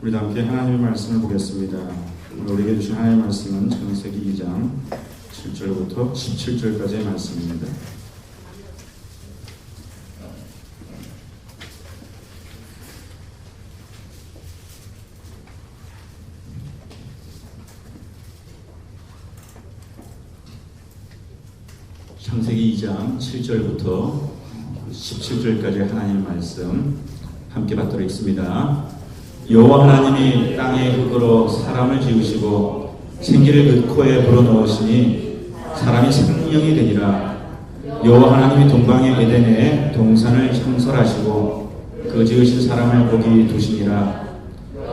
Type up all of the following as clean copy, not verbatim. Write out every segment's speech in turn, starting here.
우리 함께 하나님의 말씀을 보겠습니다. 오늘 우리에게 주신 하나님의 말씀은 창세기 2장 7절부터 17절까지의 말씀입니다. 창세기 2장 7절부터 17절까지 하나님의 말씀 함께 받도록 있습니다. 여호와 하나님이 땅의 흙으로 사람을 지으시고 생기를 그 코에 불어넣으시니 사람이 생명이 되니라. 여호와 하나님이 동방의 에덴에 동산을 창설하시고 그 지으신 사람을 거기 두시니라.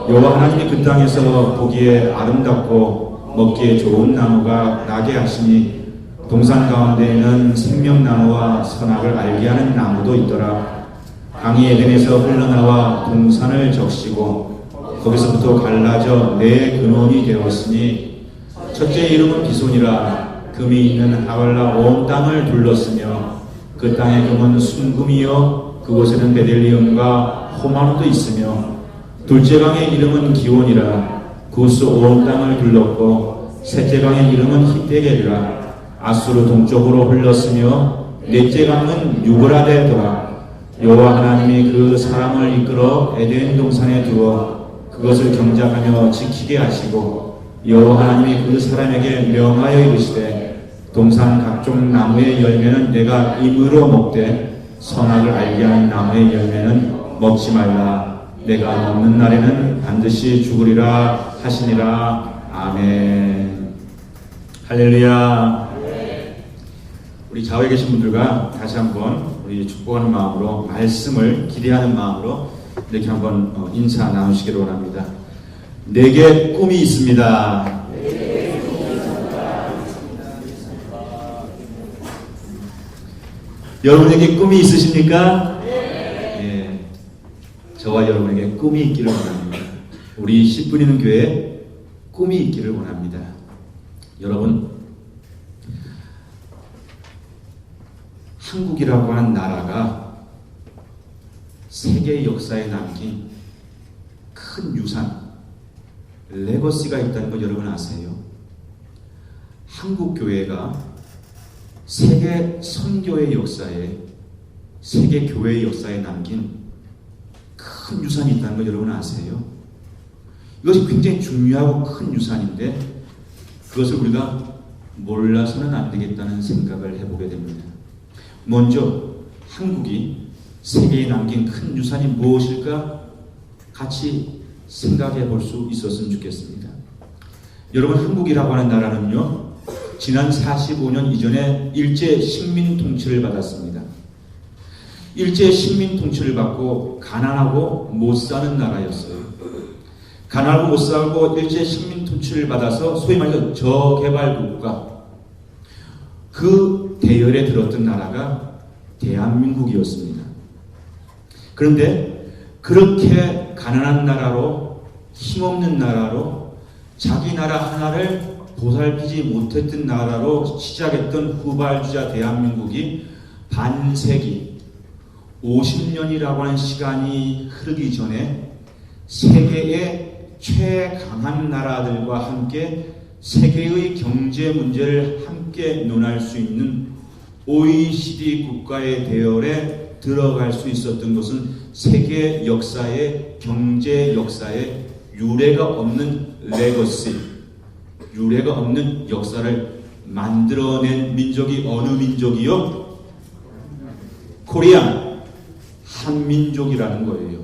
여호와 하나님이 그 땅에서 보기에 아름답고 먹기에 좋은 나무가 나게 하시니 동산 가운데에는 생명나무와 선악을 알게 하는 나무도 있더라. 강이 에덴에서 흘러나와 동산을 적시고 거기서부터 갈라져 네 근원이 되었으니 첫째 이름은 비손이라. 금이 있는 하갈라 온 땅을 둘렀으며 그 땅의 금은 순금이요 그곳에는 베델리움과 호마노도 있으며 둘째 강의 이름은 기온이라. 구스 온 땅을 둘렀고 셋째 강의 이름은 히데겔이라. 아수르 동쪽으로 흘렀으며 넷째 강은 유브라데더라. 여호와 하나님이 그 사람을 이끌어 에덴 동산에 두어 그것을 경작하며 지키게 하시고 여호와 하나님이 그 사람에게 명하여 이르시되 동산 각종 나무의 열매는 내가 입으로 먹되 선악을 알게 하는 나무의 열매는 먹지 말라. 내가 먹는 날에는 반드시 죽으리라 하시니라. 아멘. 할렐루야. 우리 좌우에 계신 분들과 다시 한번 우리 축복하는 마음으로 말씀을 기대하는 마음으로 이렇게 한번 인사 나누시기를 원합니다. 내게 꿈이 있습니다. 여러분에게 꿈이 있으십니까? 네. 저와 여러분에게 꿈이 있기를 원합니다. 우리 10분이는 교회에 꿈이 있기를 원합니다. 여러분, 한국이라고 하는 나라가 세계 역사에 남긴 큰 유산, 레거시가 있다는 거 여러분 아세요? 한국 교회가 세계 선교의 역사에, 세계 교회의 역사에 남긴 큰 유산이 있다는 거 여러분 아세요? 이것이 굉장히 중요하고 큰 유산인데 그것을 우리가 몰라서는 안 되겠다는 생각을 해보게 됩니다. 먼저 한국이 세계에 남긴 큰 유산이 무엇일까 같이 생각해 볼 수 있었으면 좋겠습니다. 여러분, 한국이라고 하는 나라는요, 지난 45년 이전에 일제 식민 통치를 받았습니다. 일제 식민 통치를 받고 가난하고 못 사는 나라였어요. 가난하고 못 살고 일제 식민 통치를 받아서 소위 말해서 저개발 국가, 그 대열에 들었던 나라가 대한민국이었습니다. 그런데 그렇게 가난한 나라로, 힘없는 나라로, 자기 나라 하나를 보살피지 못했던 나라로 시작했던 후발주자 대한민국이 반세기, 50년이라고 하는 시간이 흐르기 전에 세계의 최강한 나라들과 함께 세계의 경제 문제를 함께 논할 수 있는 OECD 국가의 대열에 들어갈 수 있었던 것은 세계 역사의, 경제 역사의 유례가 없는 레거시, 유례가 없는 역사를 만들어낸 민족이 어느 민족이요? 코리안, 한민족이라는 거예요.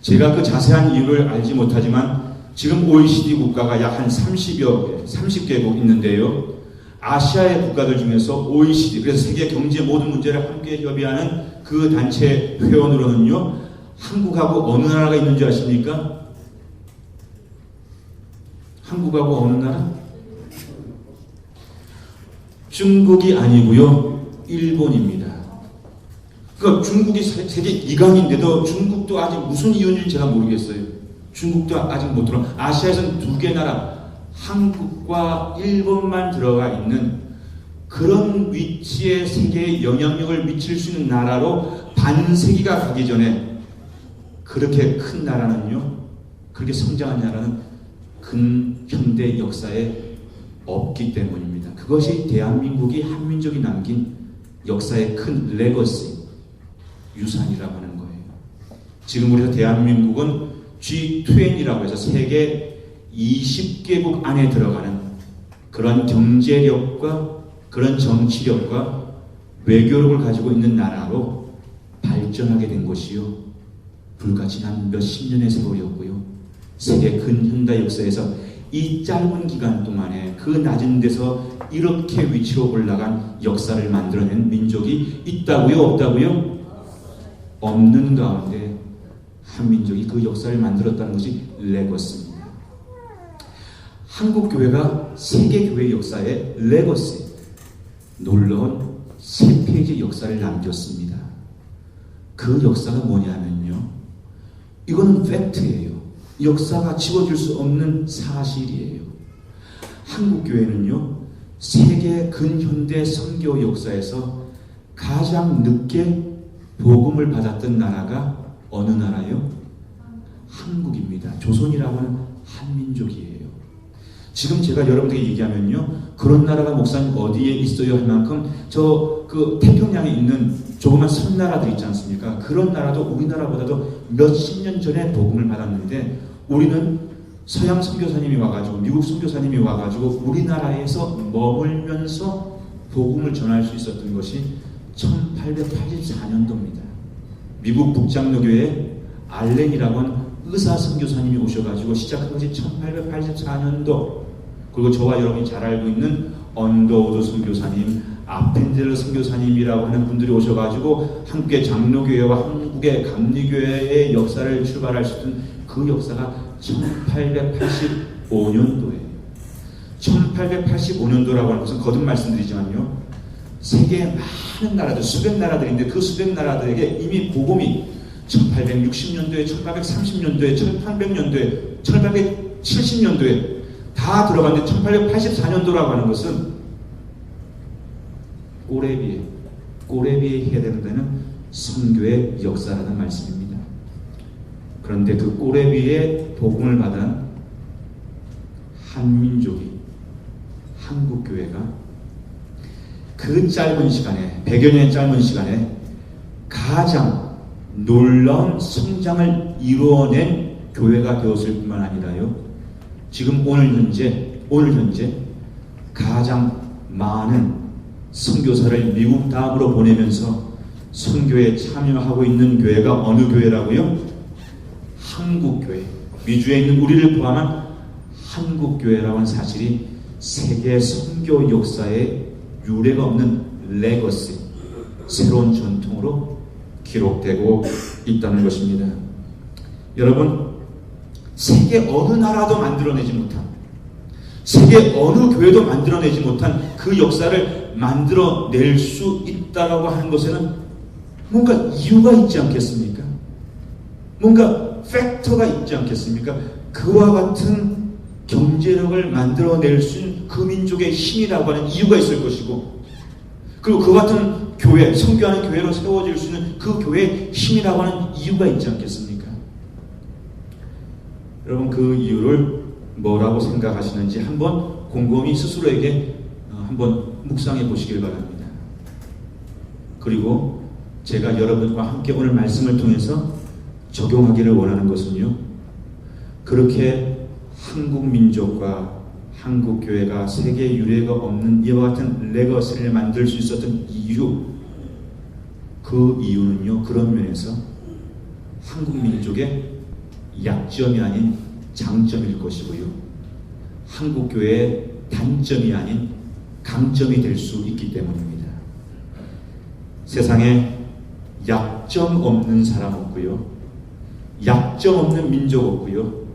제가 그 자세한 이유를 알지 못하지만 지금 OECD 국가가 약 한 30개국 있는데요. 아시아의 국가들 중에서 OECD, 그래서 세계 경제 모든 문제를 함께 협의하는 그 단체 회원으로는요, 한국하고 어느 나라가 있는지 아십니까? 한국하고 어느 나라? 중국이 아니고요, 일본입니다. 그러니까 중국이 세계 2강인데도 중국도 아직 무슨 이유인지 제가 모르겠어요. 중국도 아직 못 들어. 아시아에서는 두 개 나라, 한국과 일본만 들어가 있는 그런 위치에 세계에 영향력을 미칠 수 있는 나라로 반세기가 가기 전에 그렇게 큰 나라는요, 그렇게 성장한 나라는 근현대 역사에 없기 때문입니다. 그것이 대한민국이 한민족이 남긴 역사의 큰 레거시, 유산이라고 하는 거예요. 지금 우리가 대한민국은 G20이라고 해서 세계 20개국 안에 들어가는 그런 경제력과 그런 정치력과 외교력을 가지고 있는 나라로 발전하게 된 것이요. 불과 지난 몇십 년의 세월이었고요. 세계 근현대 역사에서 이 짧은 기간 동안에 그 낮은 데서 이렇게 위치로 올라간 역사를 만들어낸 민족이 있다고요? 없다고요? 없는 가운데 한민족이 그 역사를 만들었다는 것이 레거시입니다. 한국교회가 세계교회 역사의 레거시, 놀라운 3페이지 역사를 남겼습니다. 그 역사가 뭐냐면요, 이건 팩트예요. 역사가 지워질 수 없는 사실이에요. 한국교회는요, 세계 근현대 선교 역사에서 가장 늦게 복음을 받았던 나라가 어느 나라요? 한국입니다. 조선이라고 하는 한민족이에요. 지금 제가 여러분들에게 얘기하면요, 그런 나라가 목사님 어디에 있어요 할 만큼 그 태평양에 있는 조그만 섬나라들 있지 않습니까? 그런 나라도 우리나라보다도 몇십 년 전에 복음을 받았는데, 우리는 서양 선교사님이 와가지고, 미국 선교사님이 와가지고 우리나라에서 머물면서 복음을 전할 수 있었던 것이 1884년도입니다. 미국 북장로교회 알렌이라고 하는 의사 선교사님이 오셔가지고 시작한 것이 1884년도. 그리고 저와 여러분이 잘 알고 있는 언더우드 선교사님, 아펜젤러 선교사님이라고 하는 분들이 오셔가지고 한국의 장로교회와 한국의 감리교회의 역사를 출발할 수 있는 그 역사가 1885년도예요. 1885년도라고 하는 것은 거듭 말씀드리지만요, 세계의 많은 나라들, 수백 나라들인데 그 수백 나라들에게 이미 복음이 1860년도에, 1830년도에, 1800년도에, 1870년도에 다 들어갔는데 1884년도라고 하는 것은 꼬레비에 해야 되는 선교의 역사라는 말씀입니다. 그런데 그 꼬레비에 복음을 받은 한민족이, 한국교회가 그 짧은 시간에, 100여 년의 짧은 시간에 가장 놀라운 성장을 이루어낸 교회가 되었을 뿐만 아니라요, 지금 오늘 현재 가장 많은 선교사를 미국 다음으로 보내면서 선교에 참여하고 있는 교회가 어느 교회라고요? 한국교회. 미주에 있는 우리를 포함한 한국교회라고 하는 사실이 세계 선교 역사에 유례가 없는 레거시, 새로운 전통으로 기록되고 있다는 것입니다. 여러분, 세계 어느 나라도 만들어내지 못한, 세계 어느 교회도 만들어내지 못한 그 역사를 만들어낼 수 있다라고 하는 것에는 뭔가 이유가 있지 않겠습니까? 뭔가 팩터가 있지 않겠습니까? 그와 같은 경제력을 만들어낼 수 있는 그 민족의 힘이라고 하는 이유가 있을 것이고, 그리고 그 같은 교회, 선교하는 교회로 세워질 수 있는 그 교회의 힘이라고 하는 이유가 있지 않겠습니까? 여러분, 그 이유를 뭐라고 생각하시는지 한번 곰곰이 스스로에게 한번 묵상해 보시길 바랍니다. 그리고 제가 여러분과 함께 오늘 말씀을 통해서 적용하기를 원하는 것은요, 그렇게 한국 민족과 한국 교회가 세계 유례가 없는 이와 같은 레거시를 만들 수 있었던 이유, 그 이유는요, 그런 면에서 한국 민족의 약점이 아닌 장점일 것이고요, 한국 교회의 단점이 아닌 강점이 될 수 있기 때문입니다. 세상에 약점 없는 사람 없고요, 약점 없는 민족 없고요,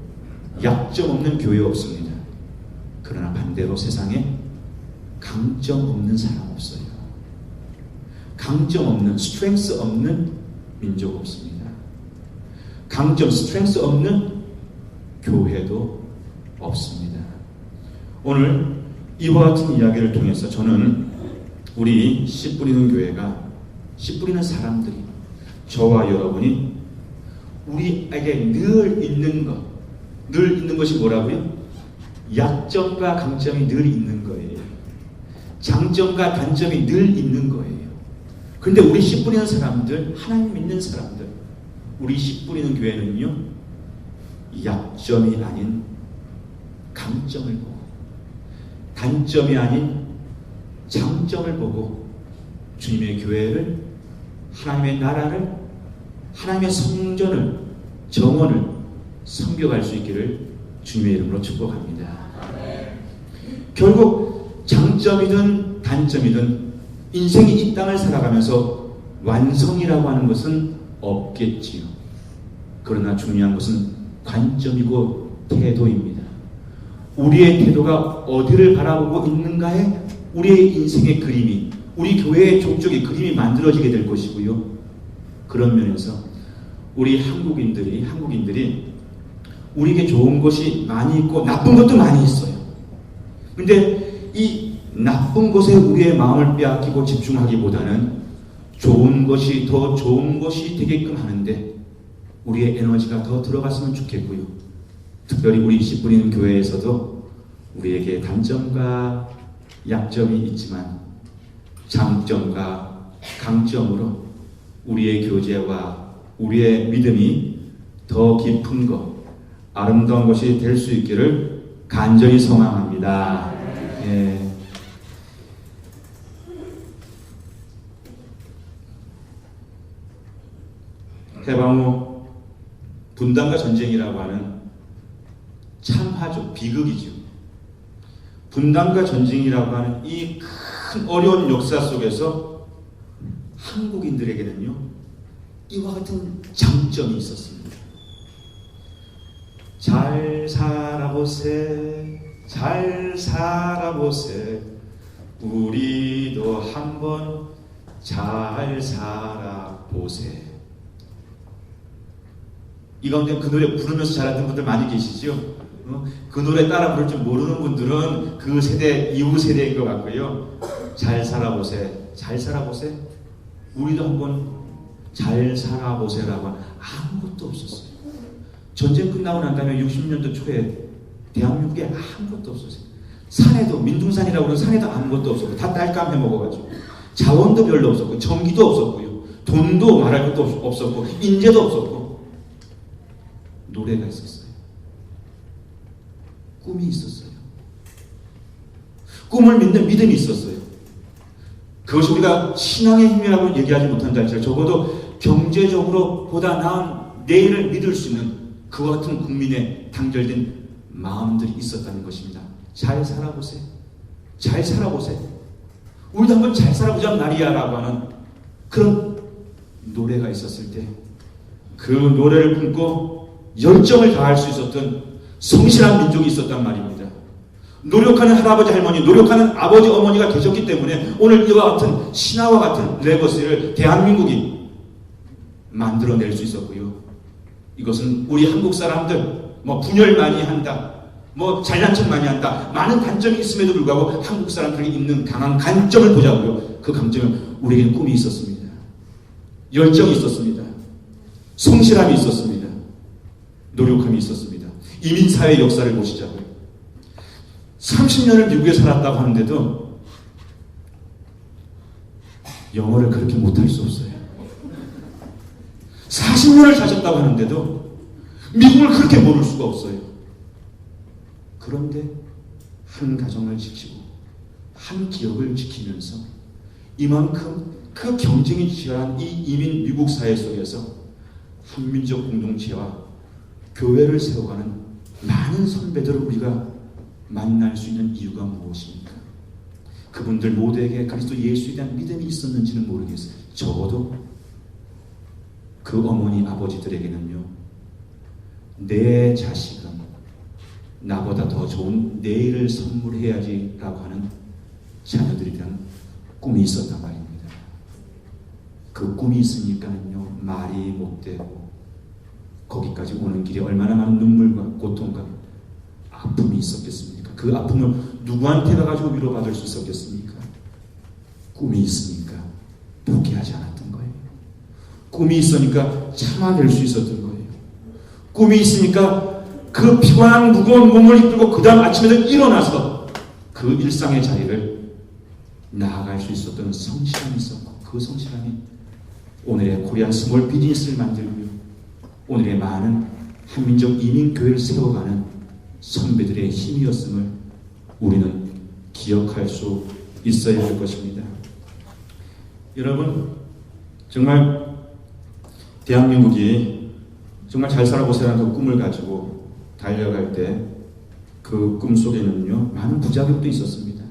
약점 없는 교회 없습니다. 그러나 반대로 세상에 강점 없는 사람 없어요. 강점 없는, 스트렝스 없는 민족 없습니다. 강점, 스트렝스 없는 교회도 없습니다. 오늘 이와 같은 이야기를 통해서 저는 우리 씨 뿌리는 교회가, 씨 뿌리는 사람들이, 저와 여러분이 우리에게 늘 있는 것, 늘 있는 것이 뭐라고요? 약점과 강점이 늘 있는 거예요. 장점과 단점이 늘 있는 거예요. 그런데 우리 씨 뿌리는 사람들, 하나님 믿는 사람들, 우리 씨 뿌리는 교회는요, 약점이 아닌 강점을 보고, 단점이 아닌 장점을 보고 주님의 교회를, 하나님의 나라를, 하나님의 성전을, 정원을 섬겨갈 수 있기를 주님의 이름으로 축복합니다. 결국 장점이든 단점이든 인생이 이 땅을 살아가면서 완성이라고 하는 것은 없겠지요. 그러나 중요한 것은 관점이고 태도입니다. 우리의 태도가 어디를 바라보고 있는가에 우리의 인생의 그림이, 우리 교회의 족적의 그림이 만들어지게 될 것이고요. 그런 면에서 우리 한국인들이 우리에게 좋은 것이 많이 있고 나쁜 것도 많이 있어요. 근데 이 나쁜 것에 우리의 마음을 빼앗기고 집중하기보다는 좋은 것이 더 좋은 것이 되게끔 하는데 우리의 에너지가 더 들어갔으면 좋겠고요. 특별히 우리 씨 뿌리는 교회에서도 우리에게 단점과 약점이 있지만 장점과 강점으로 우리의 교제와 우리의 믿음이 더 깊은 것, 아름다운 것이 될 수 있기를 간절히 소망합니다. 예. 해방 후 분단과 전쟁이라고 하는 참화죠. 비극이죠. 분단과 전쟁이라고 하는 이 큰 어려운 역사 속에서 한국인들에게는요, 이와 같은 장점이 있었습니다. 잘 살아보세, 잘 살아보세, 우리도 한번 잘 살아보세. 이 가운데 그 노래 부르면서 자랐던 분들 많이 계시죠? 그 노래 따라 부를 줄 모르는 분들은 그 세대, 이후 세대인 것 같고요. 잘 살아보세, 잘 살아보세, 우리도 한번 잘 살아보세라고 하는 아무것도 없었어요. 전쟁 끝나고 난 다음에 60년대 초에 대한민국에 아무것도 없었어요. 산에도, 민둥산이라고 하는 산에도 아무것도 없었고 다 딸감 해먹어가지고 자원도 별로 없었고 전기도 없었고요. 돈도 말할 것도 없었고 인재도 없었고 노래가 있었어요. 꿈이 있었어요. 꿈을 믿는 믿음이 있었어요. 그것이 우리가 신앙의 힘이라고 얘기하지 못한다 할지라도 적어도 경제적으로 보다 나은 내일을 믿을 수 있는 그와 같은 국민의 단결된 마음들이 있었다는 것입니다. 잘 살아보세요. 잘 살아보세요. 우리도 한번 잘 살아보자 말이야라고 하는 그런 노래가 있었을 때 그 노래를 품고 열정을 다할 수 있었던 성실한 민족이 있었단 말입니다. 노력하는 할아버지 할머니, 노력하는 아버지 어머니가 계셨기 때문에 오늘 이와 같은 신화와 같은 레거시를 대한민국이 만들어낼 수 있었고요. 이것은 우리 한국 사람들 분열 많이 한다, 잘난 척 많이 한다, 많은 단점이 있음에도 불구하고 한국 사람들이 있는 강한 강점을 보자고요. 그 강점은 우리에게는 꿈이 있었습니다. 열정이 있었습니다. 성실함이 있었습니다. 노력함이 있었습니다. 이민사회 역사를 보시자고요. 30년을 미국에 살았다고 하는데도 영어를 그렇게 못할 수 없어요. 40년을 사셨다고 하는데도 미국을 그렇게 모를 수가 없어요. 그런데 한 가정을 지키고 한 기업을 지키면서 이만큼 그 경쟁이 치열한 이 이민 미국 사회 속에서 한민족 공동체와 교회를 세워가는 많은 선배들을 우리가 만날 수 있는 이유가 무엇입니까? 그분들 모두에게 그리스도 예수에 대한 믿음이 있었는지는 모르겠어요. 적어도 그 어머니 아버지들에게는요, 내 자식은 나보다 더 좋은 내일을 선물해야지 라고 하는 자녀들에 대한 꿈이 있었단 말입니다. 그 꿈이 있으니까는요, 말이 못되고 거기까지 오는 길에 얼마나 많은 눈물과 고통과 아픔이 있었겠습니까? 그 아픔을 누구한테 가가지고 위로받을 수 있었겠습니까? 꿈이 있으니까 포기하지 않았던 거예요. 꿈이 있으니까 참아낼 수 있었던 거예요. 꿈이 있으니까 그 피곤한 무거운 몸을 이끌고 그 다음 아침에도 일어나서 그 일상의 자리를 나아갈 수 있었던 성실함이 있었고, 그 성실함이 오늘의 코리안 스몰 비즈니스를 만들고요, 오늘의 많은 한민족 이민교회를 세워가는 선배들의 힘이었음을 우리는 기억할 수 있어야 할 것입니다. 여러분, 정말 대한민국이 정말 잘 살아보세요라는 그 꿈을 가지고 달려갈 때 그 꿈 속에는요, 많은 부작용도 있었습니다.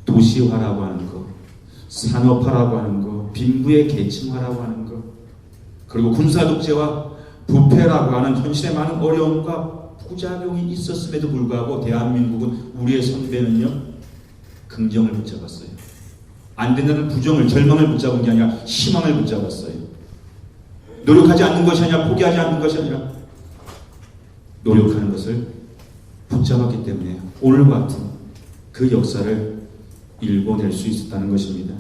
도시화라고 하는 거, 산업화라고 하는 거, 빈부의 계층화라고 하는 거, 그리고 군사독재와 부패라고 하는 현실의 많은 어려움과 부작용이 있었음에도 불구하고 대한민국은, 우리의 선배는요, 긍정을 붙잡았어요. 안 된다는 부정을, 절망을 붙잡은 게 아니라 희망을 붙잡았어요. 노력하지 않는 것이 아니라, 포기하지 않는 것이 아니라 노력하는 것을 붙잡았기 때문에 오늘과 같은 그 역사를 일궈낼 수 있었다는 것입니다.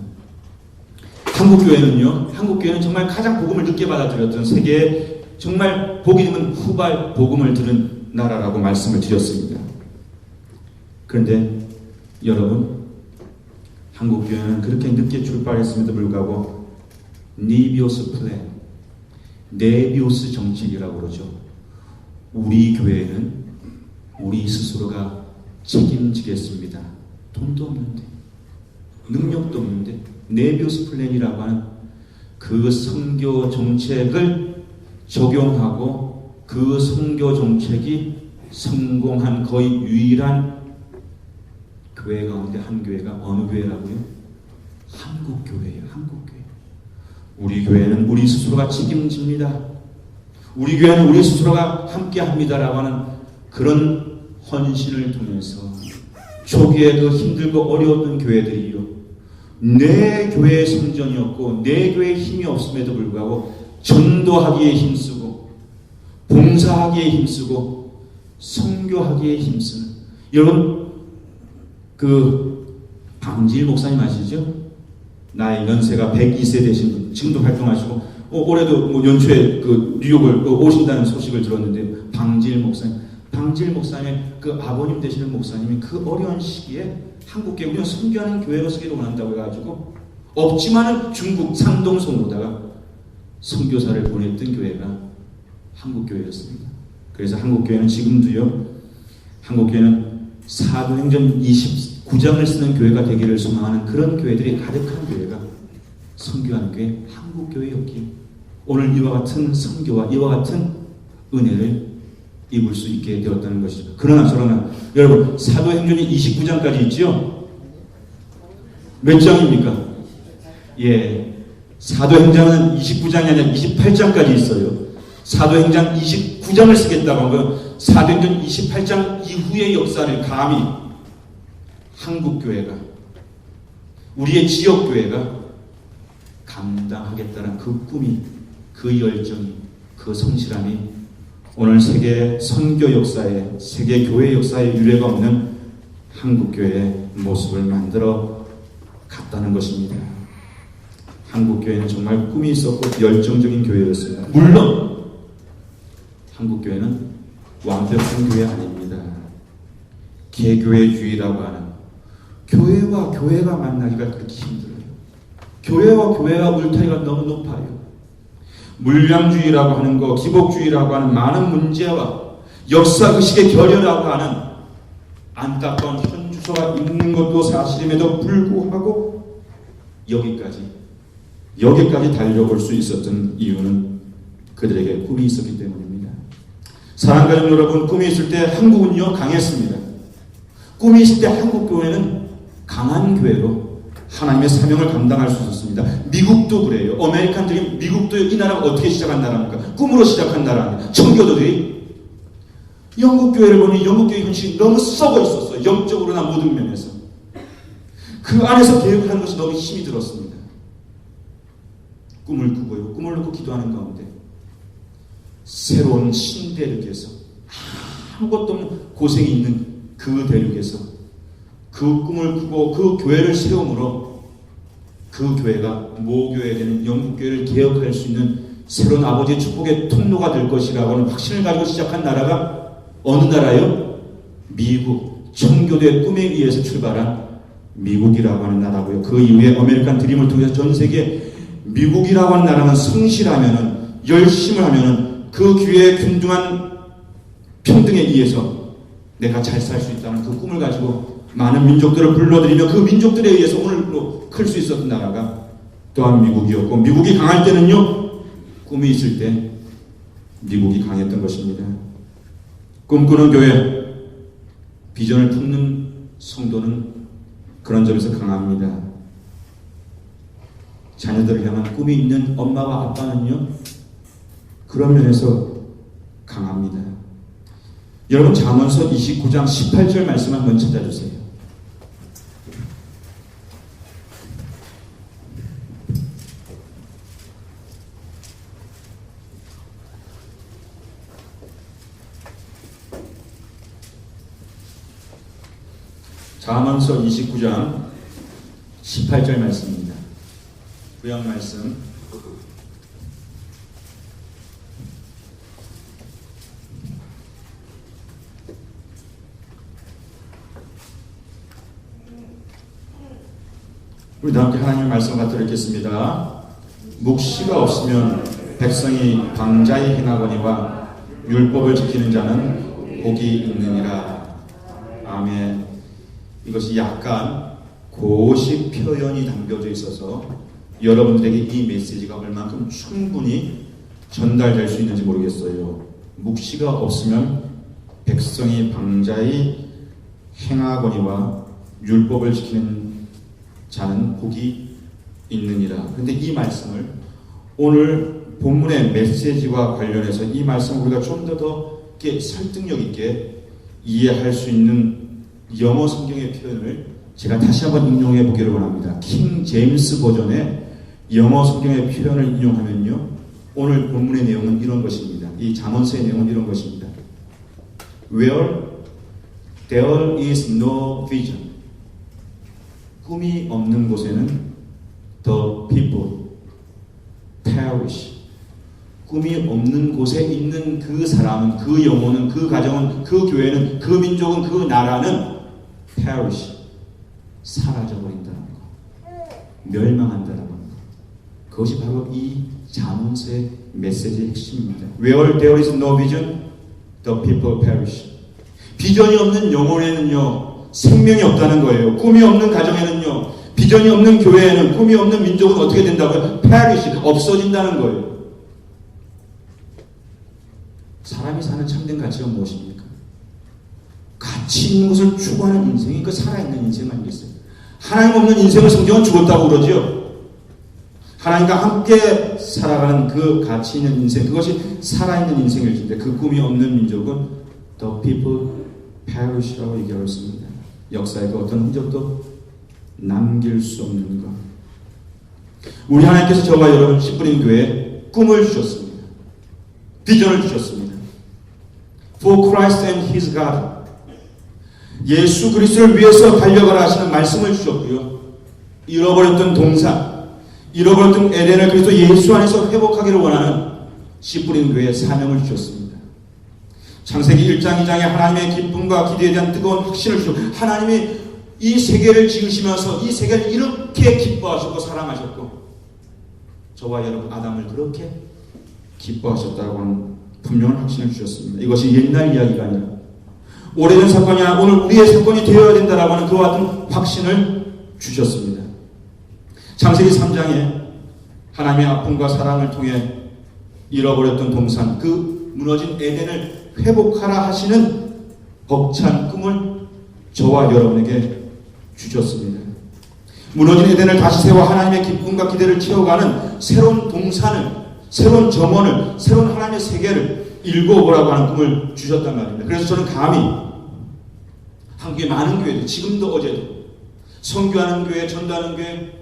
한국교회는 정말 가장 복음을 늦게 받아들였던, 세계에 정말 복이 드문 후발 복음을 들은 나라라고 말씀을 드렸습니다. 그런데 여러분, 한국교회는 그렇게 늦게 출발했음에도 불구하고 니비오스 플랜, 네비오스 정책이라고 그러죠. 우리 교회는 우리 스스로가 책임지겠습니다. 돈도 없는데, 능력도 없는데, 네비오스 플랜이라고 하는 그 선교 정책을 적용하고 그 선교 정책이 성공한 거의 유일한 교회 가운데 한 교회가 어느 교회라고요? 한국교회예요. 한국교회. 우리 교회는 우리 스스로가 책임집니다. 우리 교회는 우리 스스로가 함께합니다라고 하는 그런 헌신을 통해서 초기에 그 힘들고 어려웠던 교회들이요, 내 교회의 성전이었고 내 교회의 힘이 없음에도 불구하고 전도하기에 힘쓰고 봉사하기에 힘쓰고 선교하기에 힘쓰는, 여러분 그 방질 목사님 아시죠? 나이 연세가 102세 되신 분, 지금도 활동하시고 올해도 뭐 연초에 그 뉴욕을 오신다는 소식을 들었는데, 방질 목사님의 그 아버님 되시는 목사님이 그 어려운 시기에 한국교회, 우리는 선교하는 교회로 서기를 원한다고 해가지고 없지만은 중국 상동성으로다가 선교사를 보냈던 교회가 한국교회였습니다. 그래서 한국교회는 지금도요, 한국교회는 사도행전 29장을 쓰는 교회가 되기를 소망하는 그런 교회들이 가득한 교회가, 선교하는 교회 한국교회였기에 오늘 이와 같은 선교와 이와 같은 은혜를 입을 수 있게 되었다는 것이죠. 그러나 여러분, 사도행전이 29장까지 있죠? 몇 장입니까? 예, 사도행전은 29장이 아니라 28장까지 있어요. 사도행전 29장을 쓰겠다고 한 건 사도행전 28장 이후의 역사를 감히 한국교회가, 우리의 지역교회가 감당하겠다는 그 꿈이, 그 열정이, 그 성실함이 오늘 세계 선교 역사에, 세계 교회 역사에 유례가 없는 한국교회의 모습을 만들어 갔다는 것입니다. 한국교회는 정말 꿈이 있었고 열정적인 교회였습니다. 물론 한국교회는 완벽한 교회 아닙니다. 개교회주의라고 하는, 교회와 교회가 만나기가 그렇게 힘들어요. 교회와 교회와 울타리가 너무 높아요. 물량주의라고 하는 거, 기복주의라고 하는 많은 문제와 역사의식의 결여라고 하는 안타까운 현주소가 있는 것도 사실임에도 불구하고 여기까지 달려볼 수 있었던 이유는 그들에게 꿈이 있었기 때문입니다. 사랑하는 가족 여러분, 꿈이 있을 때 한국은요 강했습니다. 꿈이 있을 때 한국교회는 강한 교회로 하나님의 사명을 감당할 수 있었습니다. 미국도 그래요. 아메리칸 드림, 미국도 이 나라가 어떻게 시작한 나라입니까? 꿈으로 시작한 나라입니다. 청교도들이 영국교회를 보니 영국교회 현실이 너무 썩어 있었어요. 영적으로나 모든 면에서. 그 안에서 계획을 하는 것이 너무 힘이 들었습니다. 꿈을 꾸고요, 꿈을 놓고 기도하는 가운데 새로운 신대륙에서, 아무것도 없는 고생이 있는 그 대륙에서 그 꿈을 꾸고 그 교회를 세움으로 그 교회가 모교회가 되는 영국교회를 개혁할 수 있는 새로운 아버지의 축복의 통로가 될 것이라고 하는 확신을 가지고 시작한 나라가 어느 나라요? 미국. 청교도의 꿈에 의해서 출발한 미국이라고 하는 나라고요. 그 이후에 아메리칸 드림을 통해서 전 세계 미국이라고 하는 나라는 성실하면은, 열심을 하면은 그 기회에 균등한 평등에 의해서 내가 잘 살 수 있다는 그 꿈을 가지고 많은 민족들을 불러들이며 그 민족들에 의해서 오늘로 클 수 있었던 나라가 또한 미국이었고, 미국이 강할 때는요, 꿈이 있을 때 미국이 강했던 것입니다. 꿈꾸는 교회, 비전을 품는 성도는 그런 점에서 강합니다. 자녀들을 향한 꿈이 있는 엄마와 아빠는요, 그런 면에서 강합니다. 여러분, 잠언서 29장 18절 말씀 한번 찾아주세요. 잠언서 29장 18절 말씀입니다. 구약 말씀. 우리 다 함께 하나님의 말씀 갖도록 읽겠습니다. 묵시가 없으면 백성이 방자히 행하거니와 율법을 지키는 자는 복이 있느니라. 아멘. 이것이 약간 고식 표현이 담겨져 있어서 여러분들에게 이 메시지가 얼만큼 충분히 전달될 수 있는지 모르겠어요. 묵시가 없으면 백성이 방자히 행하거니와 율법을 지키는 자는 복이 있느니라. 그런데 이 말씀을 오늘 본문의 메시지와 관련해서 이 말씀을 우리가 좀 더 설득력 있게 이해할 수 있는 영어 성경의 표현을 제가 다시 한번 인용해 보기를 원합니다. 킹 제임스 버전의 영어 성경의 표현을 인용하면요, 오늘 본문의 내용은 이런 것입니다. 이 잠언서의 내용은 이런 것입니다. Where there is no vision, 꿈이 없는 곳에는 the people perish. 꿈이 없는 곳에 있는 그 사람은, 그 영혼은, 그 가정은, 그 교회는, 그 민족은, 그 나라는 perish, 사라져버린다는 것, 멸망한다는 것. 그것이 바로 이 잠언서의 메시지의 핵심입니다. Where there is no vision, the people perish. 비전이 없는 영혼에는요, 생명이 없다는 거예요. 꿈이 없는 가정에는요, 비전이 없는 교회에는, 꿈이 없는 민족은 어떻게 된다고요? perish, 없어진다는 거예요. 사람이 사는 참된 가치가 무엇입니까? 가치 있는 것을 추구하는 인생이 그 살아있는 인생 아니겠어요? 하나님 없는 인생을 성경은 죽었다고 그러지요. 하나님과 함께 살아가는 그 가치 있는 인생, 그것이 살아있는 인생일 텐데, 그 꿈이 없는 민족은 the people perish라고 얘기하고 있습니다. 역사에 그 어떤 흔적도 남길 수 없는 것. 우리 하나님께서 저와 여러분 씨뿌린 교회에 꿈을 주셨습니다. 비전을 주셨습니다. For Christ and His God, 예수 그리스도를 위해서 달려가라 하시는 말씀을 주셨고요. 잃어버렸던 동산, 잃어버렸던 에덴을 그리스도 예수 안에서 회복하기를 원하는 씨뿌린 교회에 사명을 주셨습니다. 창세기 1장 2장에 하나님의 기쁨과 기대에 대한 뜨거운 확신을 주셨고, 하나님이 이 세계를 지으시면서 이 세계를 이렇게 기뻐하셨고 사랑하셨고, 저와 여러분 아담을 그렇게 기뻐하셨다고 하는 분명한 확신을 주셨습니다. 이것이 옛날 이야기가 아니라 오래된 사건이 아니라 오늘 우리의 사건이 되어야 된다라고 하는 그와 같은 확신을 주셨습니다. 창세기 3장에 하나님의 아픔과 사랑을 통해 잃어버렸던 동산, 그 무너진 에덴을 회복하라 하시는 벅찬 꿈을 저와 여러분에게 주셨습니다. 무너진 에덴을 다시 세워 하나님의 기쁨과 기대를 채워가는 새로운 동산을, 새로운 점원을, 새로운 하나님의 세계를 읽어보라고 하는 꿈을 주셨단 말입니다. 그래서 저는 감히 한국의 많은 교회들, 지금도 어제도 선교하는 교회, 전도하는 교회,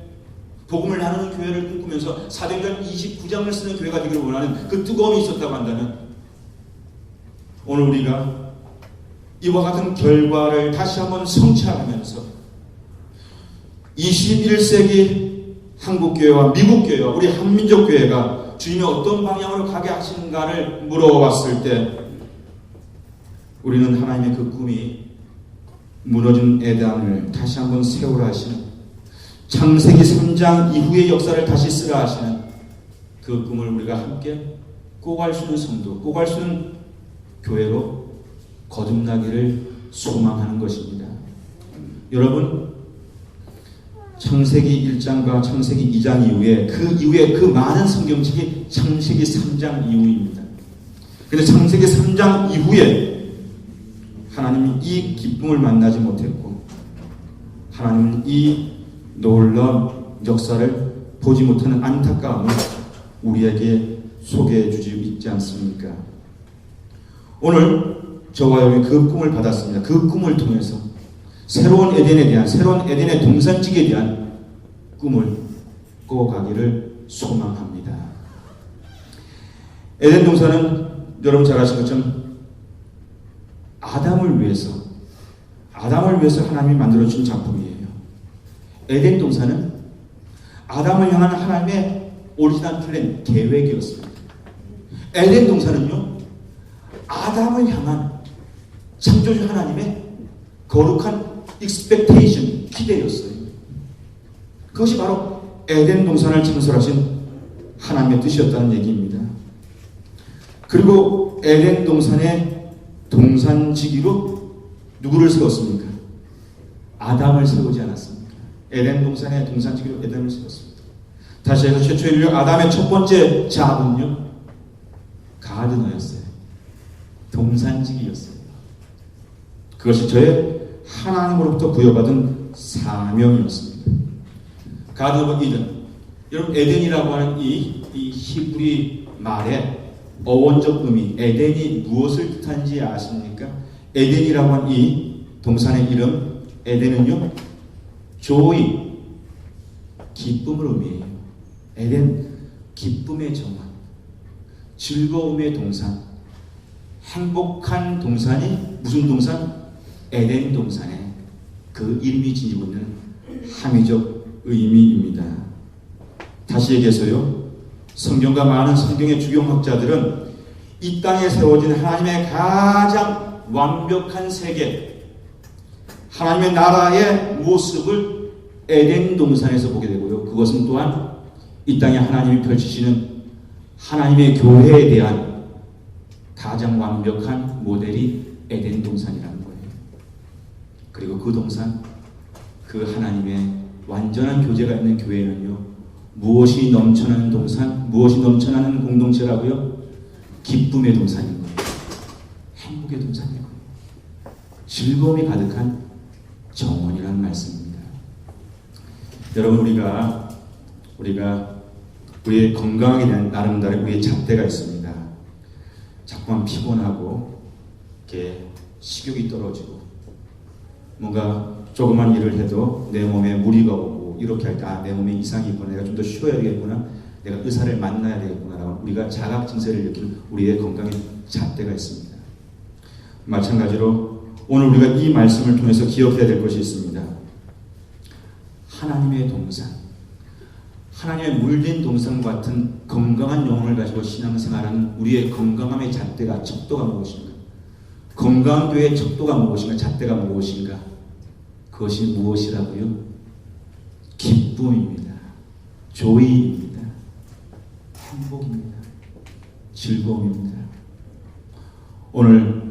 복음을 나누는 교회를 꿈꾸면서 사도행전 29장을 쓰는 교회가 되기를 원하는 그 뜨거움이 있었다고 한다면, 오늘 우리가 이와 같은 결과를 다시 한번 성취하면서 21세기 한국교회와 미국교회와 우리 한민족교회가 주님이 어떤 방향으로 가게 하시는가를 물어봤을 때, 우리는 하나님의 그 꿈이 무너진 에덴을 다시 한번 세우라 하시는, 창세기 3장 이후의 역사를 다시 쓰라 하시는 그 꿈을 우리가 함께 꾸갈 수 있는 성도, 꾸갈 수 있는 교회로 거듭나기를 소망하는 것입니다. 여러분, 창세기 1장과 창세기 2장 이후에 그 많은 성경책이 창세기 3장 이후입니다. 그런데 창세기 3장 이후에 하나님이 이 기쁨을 만나지 못했고, 하나님은 이 놀라운 역사를 보지 못하는 안타까움을 우리에게 소개해 주지 있지 않습니까? 오늘 저와 여러분이 그 꿈을 받았습니다. 그 꿈을 통해서 새로운 에덴에 대한, 새로운 에덴의 동산직에 대한 꿈을 꿔가기를 소망합니다. 에덴 동산은 여러분 잘 아시는 것처럼 아담을 위해서 하나님이 만들어준 작품이에요. 에덴 동산은 아담을 향한 하나님의 오리지널 플랜, 계획이었습니다. 에덴 동산은요, 아담을 향한 창조주 하나님의 거룩한 expectation, 기대였어요. 그것이 바로 에덴 동산을 창설하신 하나님의 뜻이었다는 얘기입니다. 그리고 에덴 동산의 동산지기로 누구를 세웠습니까? 아담을 세우지 않았습니까? 에덴 동산의 동산지기로 에덴을 세웠습니다. 다시 해서 최초의 인류 아담의 첫 번째 작은요, 가드너였어요. 동산지기였어요. 그것이 저의 하나님으로부터 부여받은 사명이었습니다. 가든 오브 이든. 여러분, 에덴이라고 하는 이 히브리 말의 어원적 의미, 에덴이 무엇을 뜻하는지 아십니까? 에덴이라고 하는 이 동산의 이름, 에덴은요, 조이, 기쁨을 의미해요. 에덴, 기쁨의 정원, 즐거움의 동산, 행복한 동산이 무슨 동산? 에덴 동산의 그 이름이 지니고 있는 함의적 의미입니다. 다시 얘기해서요, 성경과 많은 성경의 주경학자들은 이 땅에 세워진 하나님의 가장 완벽한 세계, 하나님의 나라의 모습을 에덴 동산에서 보게 되고요, 그것은 또한 이 땅에 하나님이 펼치시는 하나님의 교회에 대한 가장 완벽한 모델이 에덴 동산이라는 거예요. 그리고 그 동산, 그 하나님의 완전한 교제가 있는 교회는요, 무엇이 넘쳐나는 동산, 무엇이 넘쳐나는 공동체라고요? 기쁨의 동산인 거예요. 행복의 동산인 거예요. 즐거움이 가득한 정원이라는 말씀입니다. 여러분, 우리가 우리의 건강하게 대한 나름대로 우리의 잣대가 있습니다. 자꾸만 피곤하고 이렇게 식욕이 떨어지고 뭔가 조그만 일을 해도 내 몸에 무리가 오고 이렇게 할 때 내 몸에 이상이 있구나, 내가 좀 더 쉬어야 되겠구나, 내가 의사를 만나야 되겠구나라고 우리가 자각 증세를 일으키는 우리의 건강의 잣대가 있습니다. 마찬가지로 오늘 우리가 이 말씀을 통해서 기억해야 될 것이 있습니다. 하나님의 동산, 하나님의 물든 동산과 같은 건강한 영혼을 가지고 신앙생활하는 우리의 건강함의 잣대가, 척도가 무엇인가? 건강한 교회의 척도가 무엇인가? 잣대가 무엇인가? 그것이 무엇이라고요? 기쁨입니다. 조이입니다. 행복입니다. 즐거움입니다. 오늘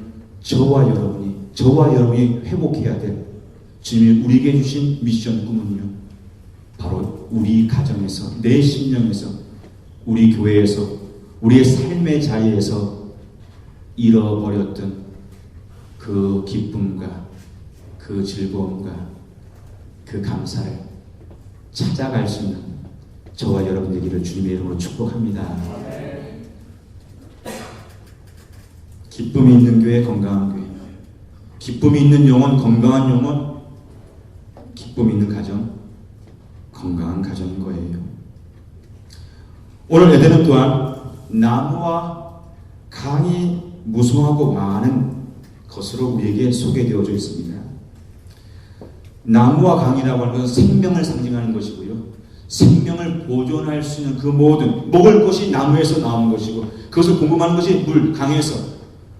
저와 여러분이 회복해야 될 주님이 우리에게 주신 미션 꿈은요, 바로 우리 가정에서, 내 심령에서, 우리 교회에서, 우리의 삶의 자리에서 잃어버렸던 그 기쁨과 그 즐거움과 그 감사를 찾아갈 수 있는 저와 여러분 되기를 주님의 이름으로 축복합니다. 기쁨이 있는 교회, 건강한 교회, 기쁨이 있는 영혼, 건강한 영혼, 기쁨이 있는 가정, 건강한 가정인 거예요. 오늘 에덴은 또한 나무와 강이 무성하고 많은 것으로 우리에게 소개되어져 있습니다. 나무와 강이라고 하는 것은 생명을 상징하는 것이고요, 생명을 보존할 수 있는 그 모든, 먹을 것이 나무에서 나온 것이고, 그것을 공급하는 것이 물, 강에서,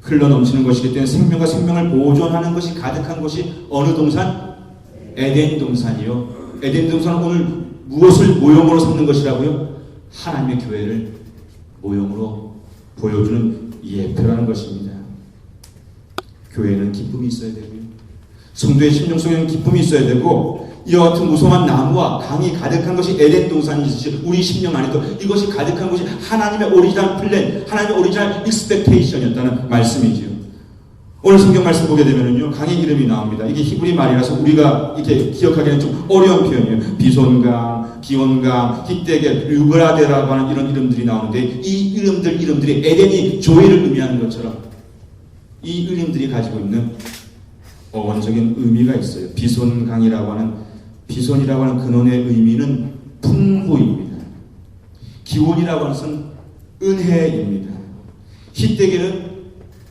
흘러넘치는 것이기 때문에 생명과 생명을 보존하는 것이 가득한 것이 어느 동산? 에덴 동산이요. 에덴 동산은 오늘 무엇을 모형으로 삼는 것이라고요? 하나님의 교회를 모형으로 보여주는 예표라는 것입니다. 교회는 기쁨이 있어야 되고요. 성도의 심령 속에는 기쁨이 있어야 되고, 이와 같은 무성한 나무와 강이 가득한 것이 에덴 동산이듯이 우리 심령 안에도 이것이 가득한 것이 하나님의 오리지널 플랜, 하나님의 오리지널 익스펙테이션이었다는 말씀이지요. 오늘 성경 말씀 보게 되면은요, 강의 이름이 나옵니다. 이게 히브리 말이라서 우리가 이렇게 기억하기는 좀 어려운 표현이에요. 비손강, 기온강, 히데겔, 유브라데라고 하는 이런 이름들이 나오는데, 이 이름들이 에덴이 조회를 의미하는 것처럼 이 이름들이 가지고 있는 어원적인 의미가 있어요. 비손강이라고 하는, 비손이라고 하는 근원의 의미는 풍부입니다. 기온이라고 하는 것은 은혜입니다. 히데겔은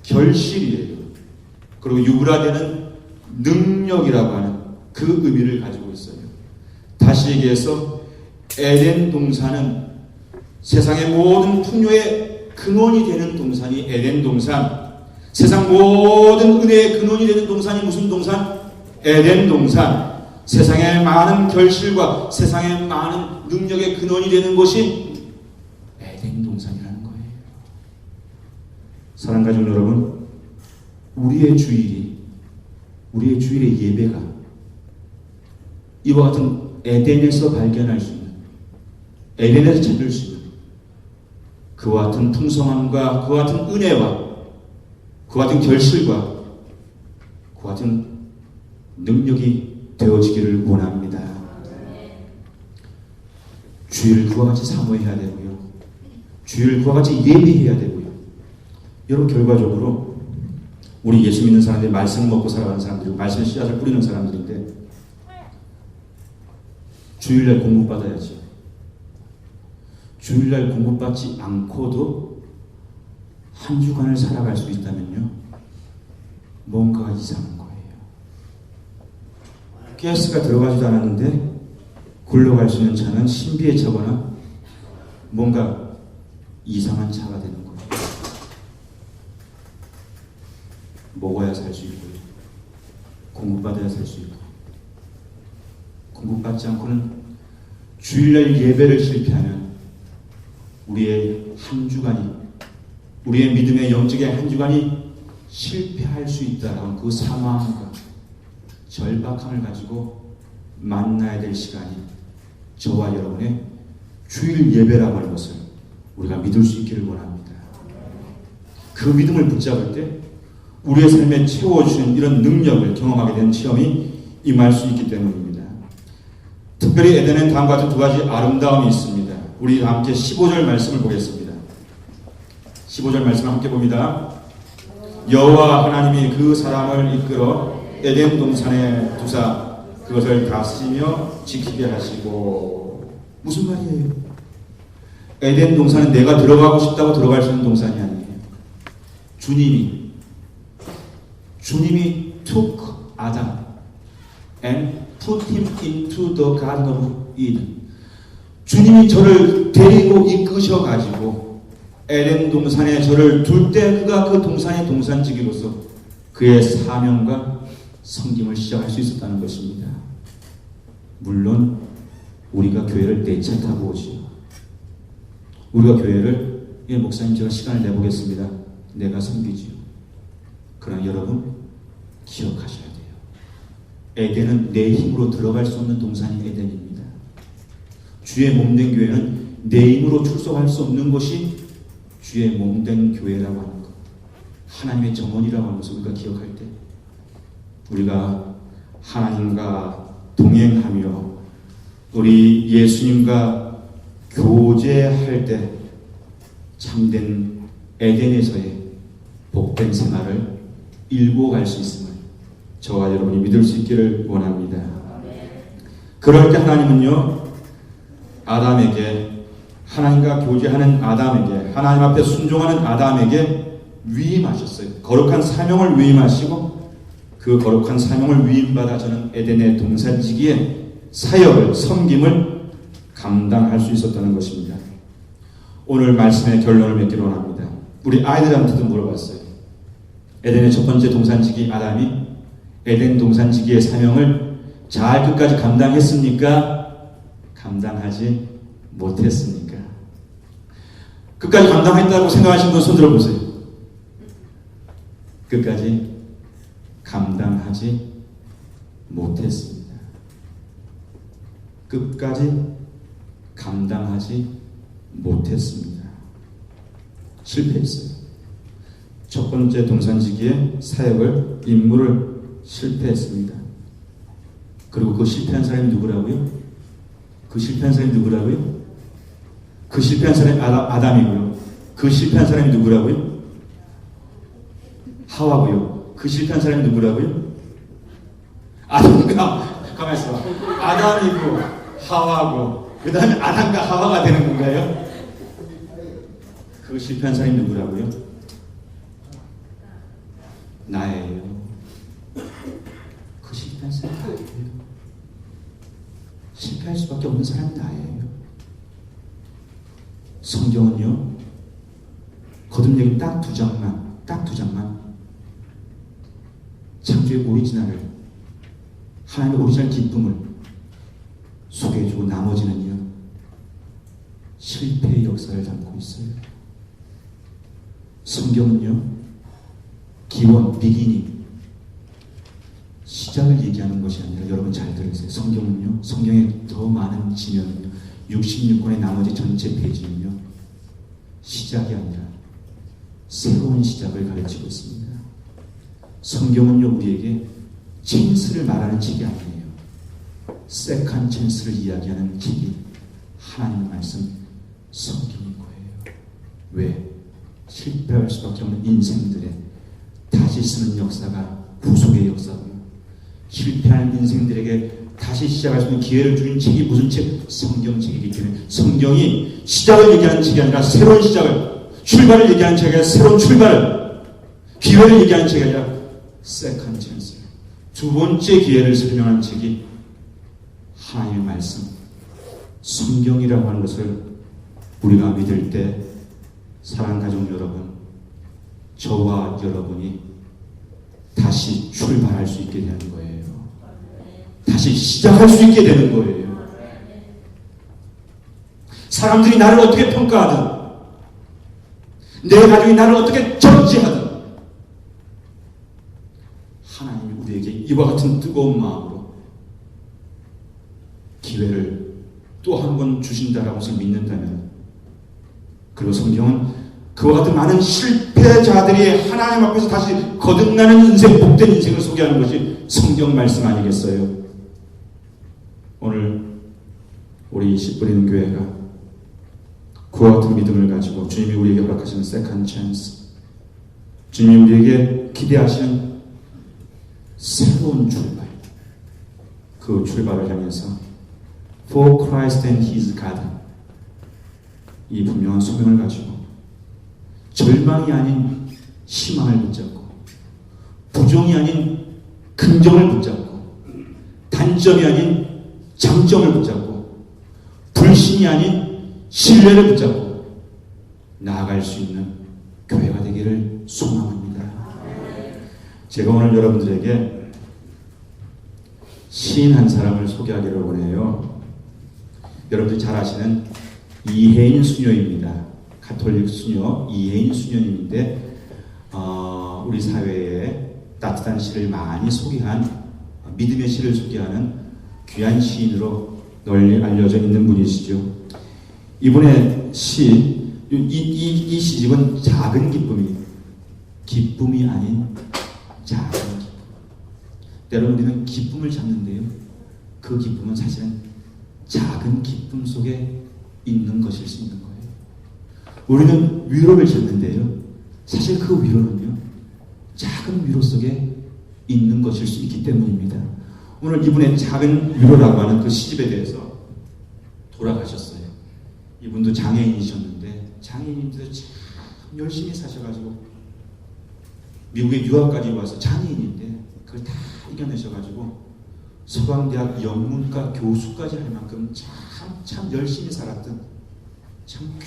결실이에요. 그리고 유브라데는 능력이라고 하는 그 의미를 가지고 있어요. 다시 얘기해서 에덴 동산은 세상의 모든 풍요의 근원이 되는 동산이 에덴 동산, 세상 모든 은혜의 근원이 되는 동산이 무슨 동산? 에덴 동산. 세상의 많은 결실과 세상의 많은 능력의 근원이 되는 곳이 에덴 동산이라는 거예요. 사랑하는 가족 여러분, 우리의 주일의 예배가 이와 같은 에덴에서 발견할 수 있는, 에덴에서 찾을 수 있는 그와 같은 풍성함과 그와 같은 은혜와 그와 같은 결실과 그와 같은 능력이 되어지기를 원합니다. 주일을 그와 같이 사모해야 되고요. 주일을 그와 같이 예배해야 되고요. 여러분, 결과적으로 우리 예수 믿는 사람들이 말씀을 먹고 살아가는 사람들이고 말씀의 씨앗을 뿌리는 사람들인데, 주일날 공급받아야죠. 주일날 공급받지 않고도 한 주간을 살아갈 수 있다면요, 뭔가가 이상한 거예요. 가스가 들어가지도 않았는데 굴러갈 수 있는 차는 신비의 차거나 뭔가 이상한 차가 되는 거예요. 먹어야 살 수 있고요. 공급받아야 살 수 있고, 공급받지 않고는 주일날 예배를 실패하면 우리의 한 주간이, 우리의 믿음의 영적의 한 주간이 실패할 수 있다라는 그 사망과 절박함을 가지고 만나야 될 시간이 저와 여러분의 주일 예배라고 하는 것을 우리가 믿을 수 있기를 원합니다. 그 믿음을 붙잡을 때 우리의 삶에 채워주는 이런 능력을 경험하게 되는 체험이 임할 수 있기 때문입니다. 특별히 에덴엔 다음과 같은 두 가지 아름다움이 있습니다. 우리 함께 15절 말씀을 보겠습니다. 15절 말씀을 함께 봅니다. 여호와 하나님이 그 사람을 이끌어 에덴 동산에 두사 그것을 다스리며 지키게 하시고. 무슨 말이에요? 에덴 동산은 내가 들어가고 싶다고 들어갈 수 있는 동산이 아니에요. 주님이 took Adam and put him into the Garden of Eden. 주님이 저를 데리고 이끄셔가지고 에덴 동산에 저를 둘 때 그가 그 동산의 동산지기로서 그의 사명과 섬김을 시작할 수 있었다는 것입니다. 물론 우리가 교회를 내차타고 오지요. 우리가 교회를, 예, 목사님 제가 시간을 내보겠습니다, 내가 섬기지요. 그러나 여러분 기억하셔야 돼요. 에덴은 내 힘으로 들어갈 수 없는 동산이 에덴입니다. 주의 몸된 교회는 내 힘으로 출석할 수 없는 것이 주의 몸된 교회라고 하는 것, 하나님의 정원이라고 하는 것을 우리가 기억할 때 우리가 하나님과 동행하며 우리 예수님과 교제할 때 참된 에덴에서의 복된 생활을 일구어 갈 수 있음을 저와 여러분이 믿을 수 있기를 원합니다. 그럴 때 하나님은요, 아담에게, 하나님과 교제하는 아담에게, 하나님 앞에 순종하는 아담에게 위임하셨어요. 거룩한 사명을 위임하시고 그 거룩한 사명을 위임받아 저는 에덴의 동산지기에 사역을, 섬김을 감당할 수 있었다는 것입니다. 오늘 말씀의 결론을 맺기로 합니다. 우리 아이들한테도 물어봤어요. 에덴의 첫 번째 동산지기 아담이 에덴 동산지기의 사명을 잘 끝까지 감당했습니까? 감당하지 못했습니까? 끝까지 감당했다고 생각하시는 분 손 들어보세요. 끝까지 감당하지 못했습니다. 끝까지 감당하지 못했습니다. 실패했어요. 첫 번째 동산지기의 사역을, 임무를 실패했습니다. 그리고 그 실패한 사람이 누구라고요? 그 실패한 사람이 누구라고요? 그 실패한 사람이 아담이고요. 그 실패한 사람이 누구라고요? 하와고요. 그 실패한 사람이 누구라고요? 아담과, 가만히 있어. 아담이고 하와고, 그 다음에 아담과 하와가 되는 건가요? 그 실패한 사람이 누구라고요? 나예요. 그 실패한 사람이 나예요. 실패할 수밖에 없는 사람이 나예요. 성경은요, 거듭내기 딱 두 장만 창조의 오리지널을, 하나님의 오리지널 기쁨을 소개해주고 나머지는요, 실패의 역사를 담고 있어요. 성경은요, 기원, 비기닝, 시작을 얘기하는 것이 아니라, 여러분 잘 들으세요. 성경은요, 성경의 더 많은 지면은요, 66권의 나머지 전체 페이지는요, 시작이 아니라 새로운 시작을 가르치고 있습니다. 성경은요, 우리에게 찬스를 말하는 책이 아니에요. 세컨 찬스를 이야기하는 책이 하나님의 말씀, 성경인 거예요. 왜? 실패할 수밖에 없는 인생들의 다시 쓰는 역사가 구속의 역사고요. 실패하는 인생들에게 다시 시작할 수 있는 기회를 주는 책이 무슨 책? 성경책이기 때문에, 성경이 시작을 얘기하는 책이 아니라 새로운 시작을, 출발을 얘기하는 책이 아니라 새로운 출발을, 기회를 얘기하는 책이 아니라 세컨 찬스, 두 번째 기회를 설명하는 책이 하나님의 말씀, 성경이라고 하는 것을 우리가 믿을 때, 사랑하는 가족 여러분, 저와 여러분이 다시 출발할 수 있게 되는 거예요. 다시 시작할 수 있게 되는 거예요. 사람들이 나를 어떻게 평가하든, 내 가족이 나를 어떻게 정지하든, 하나님이 우리에게 이와 같은 뜨거운 마음으로 기회를 또 한 번 주신다라고 해서 믿는다면, 그리고 성경은 그와 같은 많은 실패자들이 하나님 앞에서 다시 거듭나는 인생, 복된 인생을 소개하는 것이 성경 말씀 아니겠어요? 오늘 우리 씨뿌리는 교회가 그와 같은 믿음을 가지고 주님이 우리에게 허락하시는 세컨 찬스, 주님이 우리에게 기대하시는 새로운 출발, 그 출발을 향해서 For Christ and His God, 이 분명한 소명을 가지고 절망이 아닌 희망을 붙잡고, 부정이 아닌 긍정을 붙잡고, 단점이 아닌 장점을 붙잡고, 불신이 아닌 신뢰를 붙잡고 나아갈 수 있는 교회가 되기를 소망합니다. 제가 오늘 여러분들에게 시인 한 사람을 소개하기를 원해요. 여러분들이 잘 아시는 이혜인 수녀입니다. 가톨릭 수녀 이혜인 수녀님인데, 우리 사회에 따뜻한 시를 많이 소개한, 믿음의 시를 소개하는 귀한 시인으로 널리 알려져 있는 분이시죠. 이분의 시, 이 시집은 작은 기쁨이 아닌 작은 기쁨. 때로는 우리는 기쁨을 찾는데요, 그 기쁨은 사실은 작은 기쁨 속에 있는 것일 수 있는 거예요. 우리는 위로를 찾는데요, 사실 그 위로는요, 작은 위로 속에 있는 것일 수 있기 때문입니다. 오늘 이분의 작은 위로라고 하는 그 시집에 대해서 돌아가셨어요. 이분도 장애인이셨는데, 장애인인데도 참 열심히 사셔가지고 미국에 유학까지 와서, 장애인인데 그걸 다 이겨내셔가지고 서강대학 영문과 교수까지 할 만큼 참 열심히 살았던 참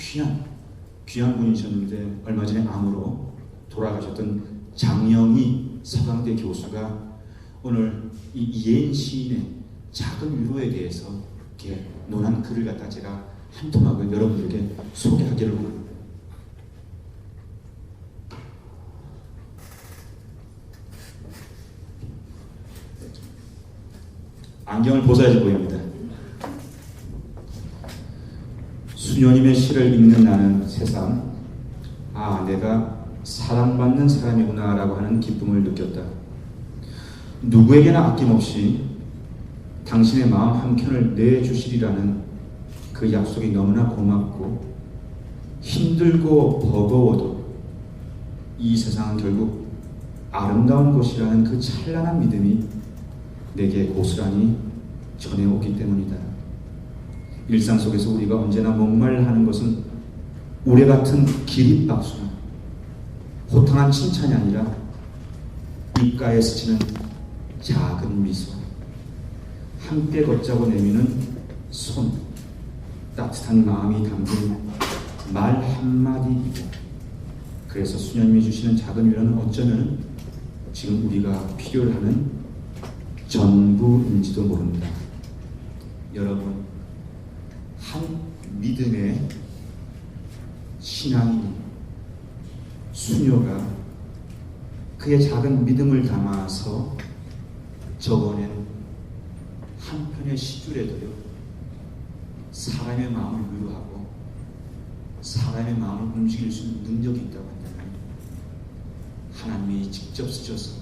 귀한 분이셨는데, 얼마 전에 암으로 돌아가셨던 장영희 서강대 교수가 오늘 이 이혜인 시인의 작은 위로에 대해서 이렇게 논한 글을 갖다 제가 한 토막을 여러분들에게 소개하기를 원합니다. 안경을 벗어야지 보입니다. 수녀님의 시를 읽는 나는 새삼 내가 사랑받는 사람이구나 라고 하는 기쁨을 느꼈다. 누구에게나 아낌없이 당신의 마음 한켠을 내주시리라는 그 약속이 너무나 고맙고, 힘들고 버거워도 이 세상은 결국 아름다운 곳이라는 그 찬란한 믿음이 내게 고스란히 전해오기 때문이다. 일상 속에서 우리가 언제나 목말라하는 것은 우레 같은 기립박수나 호탕한 칭찬이 아니라 입가에 스치는 작은 미소, 함께 걷자고 내미는 손, 따뜻한 마음이 담긴 말 한마디이고, 그래서 수녀님이 주시는 작은 위로는 어쩌면 지금 우리가 필요로 하는 전부인지도 모릅니다. 여러분, 한 믿음의 신앙인 수녀가 그의 작은 믿음을 담아서 적어낸 한 편의 시줄에도요, 사람의 마음을 위로하고 사람의 마음을 움직일 수 있는 능력이 있다고 한다면, 하나님이 직접 쓰셔서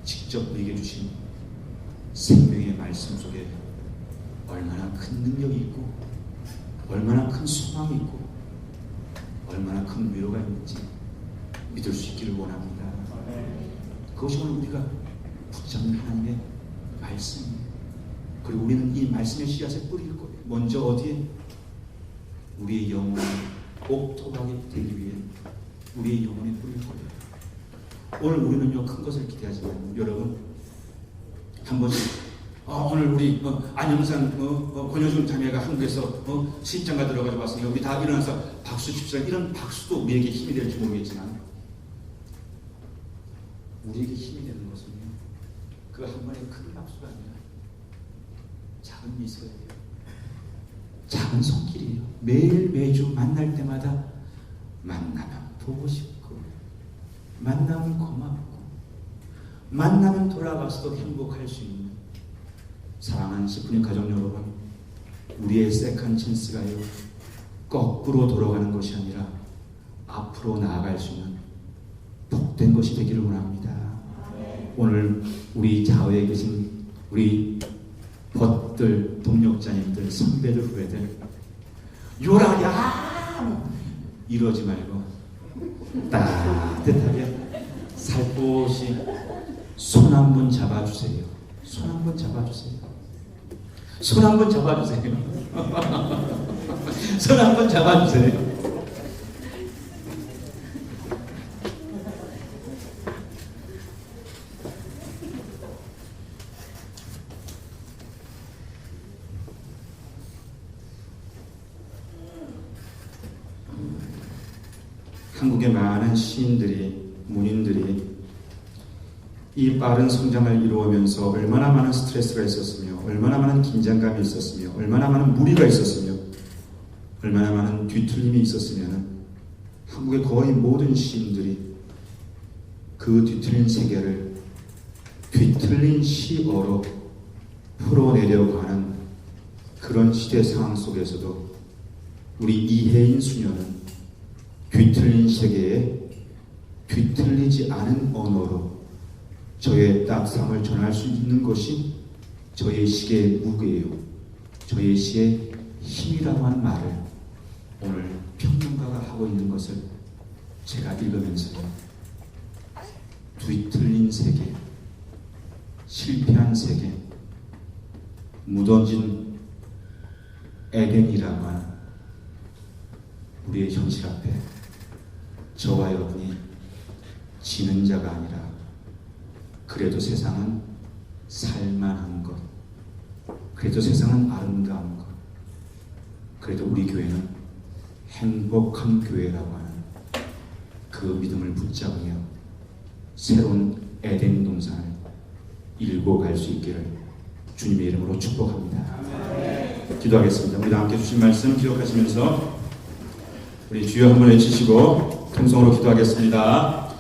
직접 우리에게 주신 생명의 말씀 속에 얼마나 큰 능력이 있고, 얼마나 큰 소망이 있고, 얼마나 큰 위로가 있는지 믿을 수 있기를 원합니다. 그것이 오늘 우리가 붙잡는 하나님의 말씀입니다. 그리고 우리는 이 말씀의 씨앗에 뿌릴 거예요. 먼저 어디에? 우리의 영혼에 옥토하게 되기 위해 우리의 영혼에 뿌릴 거예요. 오늘 우리는요, 큰 것을 기대하지만 여러분, 한 번씩 오늘 우리 안영산 권효준 자매가 한국에서 시집장가 들어가지고 왔으니까 우리 다 일어나서 박수 칩시다. 이런 박수도 우리에게 힘이 될지 모르겠지만, 우리에게 힘이 되는 것은요, 그 한 번의 큰 박수가 아니라 작은 미소예요. 작은 손길이에요. 매주 만날 때마다 만나면 보고 싶고, 만나면 고맙고, 만나면 돌아가서도 행복할 수 있는, 사랑하는 시프님 가족 여러분, 우리의 세컨 찬스가요, 거꾸로 돌아가는 것이 아니라 앞으로 나아갈 수 있는 복된 것이 되기를 원합니다. 오늘 우리 좌우에 계신 우리 벗들, 동력자님들, 선배들, 후배들, 요라야 이러지 말고 따뜻하게 살포시 손 한 번 잡아주세요. 손 한 번 잡아주세요. 손 한 번 잡아주세요. 손 한 번 잡아주세요. 한국의 많은 시인들이, 문인들이 이 빠른 성장을 이루어오면서 얼마나 많은 스트레스가 있었으며, 얼마나 많은 긴장감이 있었으며, 얼마나 많은 무리가 있었으며, 얼마나 많은 뒤틀림이 있었으면, 한국의 거의 모든 시인들이 그 뒤틀린 세계를 뒤틀린 시어로 풀어내려고 하는 그런 시대 상황 속에서도 우리 이혜인 수녀는 뒤틀린 세계에 뒤틀리지 않은 언어로 저의 따뜻함을 전할 수 있는 것이 저의 시의 무게예요. 저의 시의 힘이라고 하는 말을 오늘 평론가가 하고 있는 것을 제가 읽으면서요, 뒤틀린 세계, 실패한 세계, 무던진 에덴이라고 하는 우리의 현실 앞에 저와 여러분이 지는 자가 아니라 그래도 세상은 살만한 것, 그래도 세상은 아름다운 것, 그래도 우리 교회는 행복한 교회라고 하는 그 믿음을 붙잡으며 새로운 에덴 동산을 일고 갈 수 있기를 주님의 이름으로 축복합니다. 기도하겠습니다. 우리 함께 주신 말씀 기억하시면서 우리 주여 한번 외치시고 통성으로 기도하겠습니다.